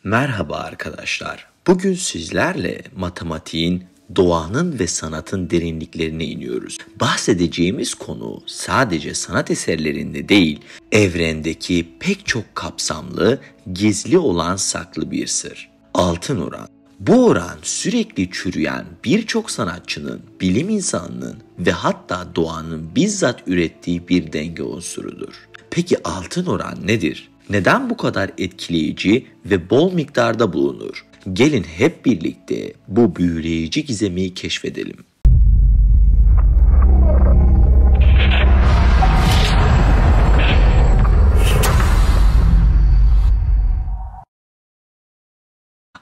Merhaba arkadaşlar. Bugün sizlerle matematiğin, doğanın ve sanatın derinliklerine iniyoruz. Bahsedeceğimiz konu sadece sanat eserlerinde değil, evrendeki pek çok kapsamlı, gizli olan saklı bir sır. Altın oran. Bu oran sürekli çürüyen birçok sanatçının, bilim insanının ve hatta doğanın bizzat ürettiği bir denge unsurudur. Peki altın oran nedir? Neden bu kadar etkileyici ve bol miktarda bulunur? Gelin hep birlikte bu büyüleyici gizemi keşfedelim.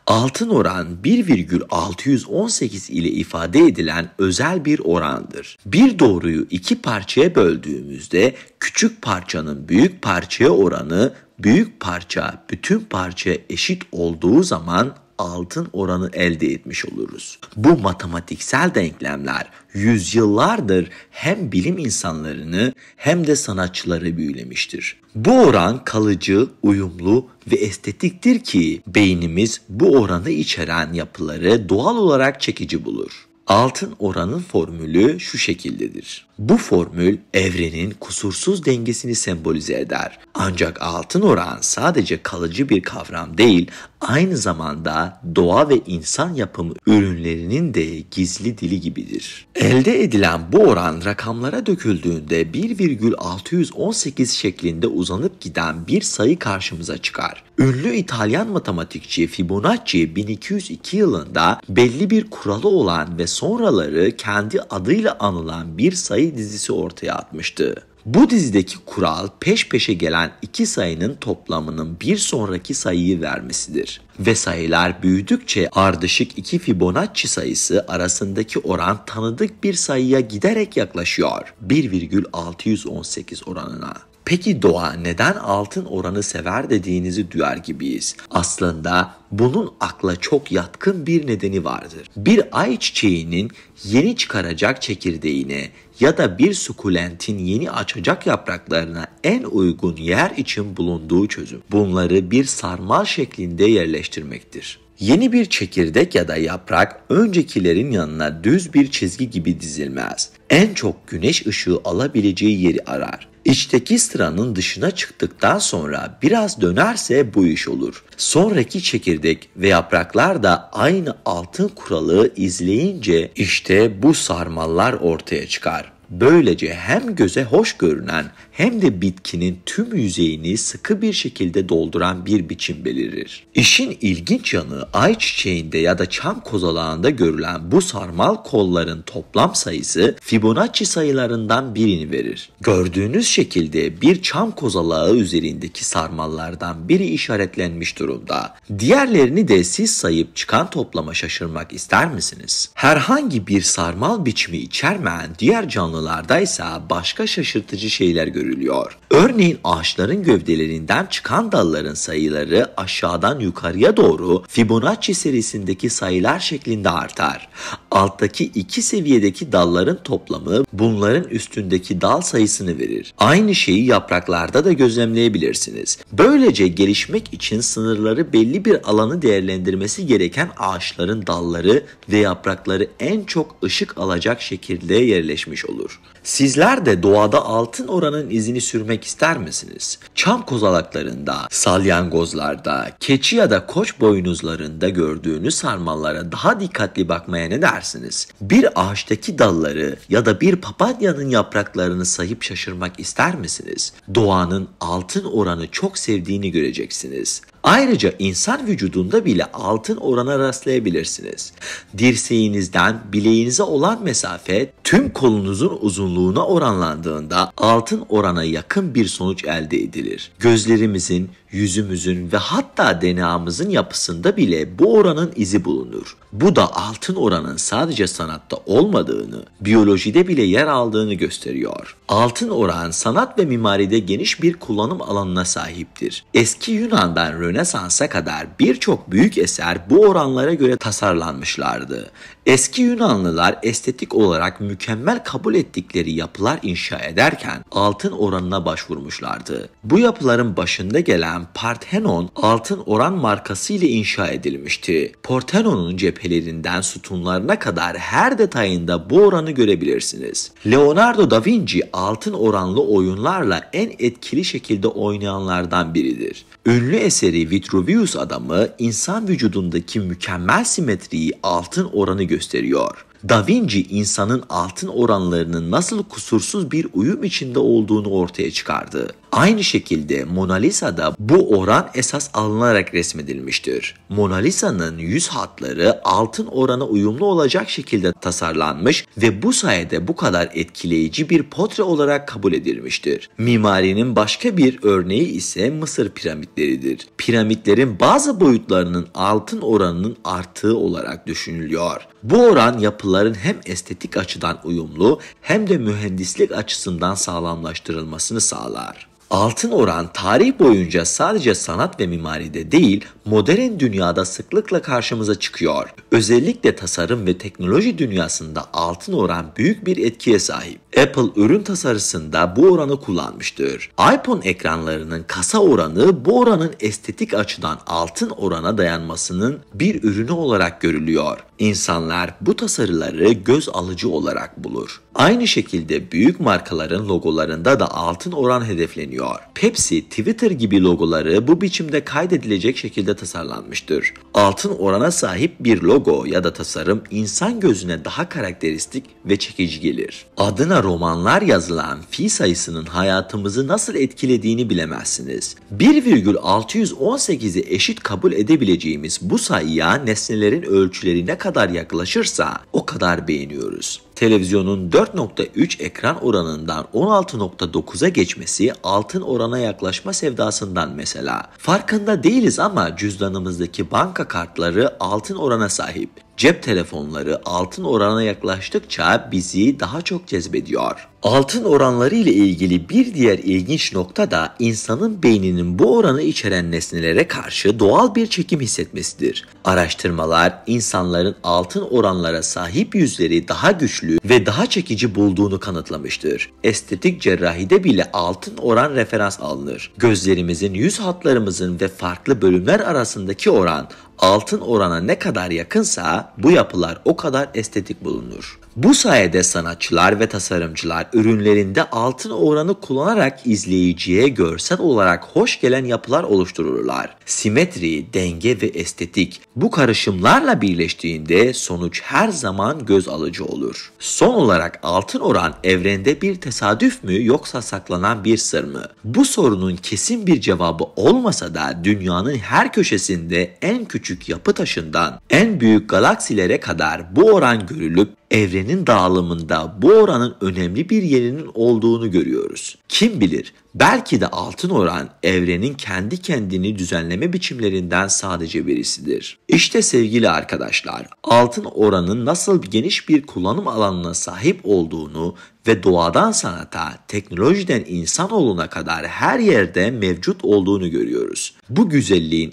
Altın oran 1,618 ile ifade edilen özel bir orandır. Bir doğruyu iki parçaya böldüğümüzde küçük parçanın büyük parçaya oranı büyük parça bütün parçaya eşit olduğu zaman altın oranı elde etmiş oluruz. Bu matematiksel denklemler yüzyıllardır hem bilim insanlarını hem de sanatçıları büyülemiştir. Bu oran kalıcı, uyumlu ve estetiktir ki beynimiz bu oranı içeren yapıları doğal olarak çekici bulur. Altın oranın formülü şu şekildedir. Bu formül evrenin kusursuz dengesini sembolize eder. Ancak altın oran sadece kalıcı bir kavram değil, aynı zamanda doğa ve insan yapımı ürünlerinin de gizli dili gibidir. Elde edilen bu oran rakamlara döküldüğünde 1,618 şeklinde uzanıp giden bir sayı karşımıza çıkar. Ünlü İtalyan matematikçi Fibonacci 1202 yılında belli bir kuralı olan ve sonraları kendi adıyla anılan bir sayı dizisi ortaya atmıştı. Bu dizideki kural peş peşe gelen iki sayının toplamının bir sonraki sayıyı vermesidir. Ve sayılar büyüdükçe ardışık iki Fibonacci sayısı arasındaki oran tanıdık bir sayıya giderek yaklaşıyor. 1,618 oranına. Peki doğa neden altın oranı sever dediğinizi duyar gibiyiz. Aslında bunun akla çok yatkın bir nedeni vardır. Bir ayçiçeğinin yeni çıkaracak çekirdeğine ya da bir sukulentin yeni açacak yapraklarına en uygun yer için bulunduğu çözüm. Bunları bir sarmal şeklinde yerleştirmektir. Yeni bir çekirdek ya da yaprak öncekilerin yanına düz bir çizgi gibi dizilmez. En çok güneş ışığı alabileceği yeri arar. İçteki sıranın dışına çıktıktan sonra biraz dönerse bu iş olur. Sonraki çekirdek ve yapraklar da aynı altın kuralı izleyince işte bu sarmallar ortaya çıkar. Böylece hem göze hoş görünen hem de bitkinin tüm yüzeyini sıkı bir şekilde dolduran bir biçim belirir. İşin ilginç yanı ayçiçeğinde ya da çam kozalağında görülen bu sarmal kolların toplam sayısı Fibonacci sayılarından birini verir. Gördüğünüz şekilde bir çam kozalağı üzerindeki sarmallardan biri işaretlenmiş durumda. Diğerlerini de siz sayıp çıkan toplama şaşırmak ister misiniz? Herhangi bir sarmal biçimi içermeyen diğer canlılardaysa başka şaşırtıcı şeyler görülüyor. Örneğin ağaçların gövdelerinden çıkan dalların sayıları aşağıdan yukarıya doğru Fibonacci serisindeki sayılar şeklinde artar. Alttaki iki seviyedeki dalların toplamı bunların üstündeki dal sayısını verir. Aynı şeyi yapraklarda da gözlemleyebilirsiniz. Böylece gelişmek için sınırları belli bir alanı değerlendirmesi gereken ağaçların dalları ve yaprakları en çok ışık alacak şekilde yerleşmiş olur. Sizler de doğada altın oranın izini sürmek ister misiniz? Çam kozalaklarında, salyangozlarda, keçi ya da koç boynuzlarında gördüğünüz sarmallara daha dikkatli bakmaya ne dersiniz? Bir ağaçtaki dalları ya da bir papatyanın yapraklarını sayıp şaşırmak ister misiniz? Doğanın altın oranı çok sevdiğini göreceksiniz. Ayrıca insan vücudunda bile altın orana rastlayabilirsiniz. Dirseğinizden bileğinize olan mesafe tüm kolunuzun uzunluğuna oranlandığında altın orana yakın bir sonuç elde edilir. Gözlerimizin, yüzümüzün ve hatta DNA'mızın yapısında bile bu oranın izi bulunur. Bu da altın oranın sadece sanatta olmadığını, biyolojide bile yer aldığını gösteriyor. Altın oran sanat ve mimaride geniş bir kullanım alanına sahiptir. Eski Yunan'dan Rönesans'a kadar birçok büyük eser bu oranlara göre tasarlanmışlardı. Eski Yunanlılar estetik olarak mükemmel mükemmel kabul ettikleri yapılar inşa ederken altın oranına başvurmuşlardı. Bu yapıların başında gelen Parthenon altın oran markası ile inşa edilmişti. Parthenon'un cephelerinden sütunlarına kadar her detayında bu oranı görebilirsiniz. Leonardo da Vinci altın oranlı oyunlarla en etkili şekilde oynayanlardan biridir. Ünlü eseri Vitruvius Adamı insan vücudundaki mükemmel simetriyi altın oranı gösteriyor. Da Vinci insanın altın oranlarının nasıl kusursuz bir uyum içinde olduğunu ortaya çıkardı. Aynı şekilde Mona Lisa'da bu oran esas alınarak resmedilmiştir. Mona Lisa'nın yüz hatları altın orana uyumlu olacak şekilde tasarlanmış ve bu sayede bu kadar etkileyici bir portre olarak kabul edilmiştir. Mimarinin başka bir örneği ise Mısır piramitleridir. Piramitlerin bazı boyutlarının altın oranının arttığı olarak düşünülüyor. Bu oran yapıların hem estetik açıdan uyumlu hem de mühendislik açısından sağlamlaştırılmasını sağlar. Altın oran tarih boyunca sadece sanat ve mimaride değil, modern dünyada sıklıkla karşımıza çıkıyor. Özellikle tasarım ve teknoloji dünyasında altın oran büyük bir etkiye sahip. Apple ürün tasarısında bu oranı kullanmıştır. iPhone ekranlarının kasa oranı bu oranın estetik açıdan altın orana dayanmasının bir ürünü olarak görülüyor. İnsanlar bu tasarıları göz alıcı olarak bulur. Aynı şekilde büyük markaların logolarında da altın oran hedefleniyor. Pepsi, Twitter gibi logoları bu biçimde kaydedilecek şekilde tasarlanmıştır. Altın orana sahip bir logo ya da tasarım insan gözüne daha karakteristik ve çekici gelir. Adına romanlar yazılan fi sayısının hayatımızı nasıl etkilediğini bilemezsiniz. 1,618'i eşit kabul edebileceğimiz bu sayıya nesnelerin ölçüleri ne kadar yaklaşırsa o kadar beğeniyoruz. Televizyonun 4.3 ekran oranından 16.9'a geçmesi altın orana yaklaşma sevdasından mesela. Farkında değiliz ama cüzdanımızdaki banka kartları altın orana sahip. Cep telefonları altın orana yaklaştıkça bizi daha çok cezbediyor. Altın oranları ile ilgili bir diğer ilginç nokta da insanın beyninin bu oranı içeren nesnelere karşı doğal bir çekim hissetmesidir. Araştırmalar insanların altın oranlara sahip yüzleri daha güçlü ve daha çekici bulduğunu kanıtlamıştır. Estetik cerrahide bile altın oran referans alınır. Gözlerimizin, yüz hatlarımızın ve farklı bölümler arasındaki oran altın orana ne kadar yakınsa bu yapılar o kadar estetik bulunur. Bu sayede sanatçılar ve tasarımcılar ürünlerinde altın oranı kullanarak izleyiciye görsel olarak hoş gelen yapılar oluştururlar. Simetri, denge ve estetik bu karışımlarla birleştiğinde sonuç her zaman göz alıcı olur. Son olarak altın oran evrende bir tesadüf mü yoksa saklanan bir sır mı? Bu sorunun kesin bir cevabı olmasa da dünyanın her köşesinde en küçük yapı taşından en büyük galaksilere kadar bu oran görülüp evrenin dağılımında bu oranın önemli bir yerinin olduğunu görüyoruz. Kim bilir, belki de altın oran evrenin kendi kendini düzenleme biçimlerinden sadece birisidir. İşte sevgili arkadaşlar, altın oranın nasıl geniş bir kullanım alanına sahip olduğunu ve doğadan sanata, teknolojiden insanoğluna kadar her yerde mevcut olduğunu görüyoruz. Bu güzelliğin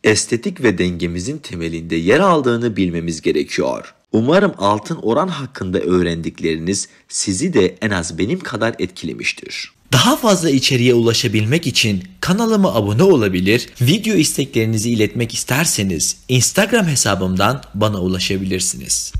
estetik ve dengemizin temelinde yer aldığını bilmemiz gerekiyor. Umarım altın oran hakkında öğrendikleriniz sizi de en az benim kadar etkilemiştir. Daha fazla içeriğe ulaşabilmek için kanalıma abone olabilir, video isteklerinizi iletmek isterseniz Instagram hesabımdan bana ulaşabilirsiniz.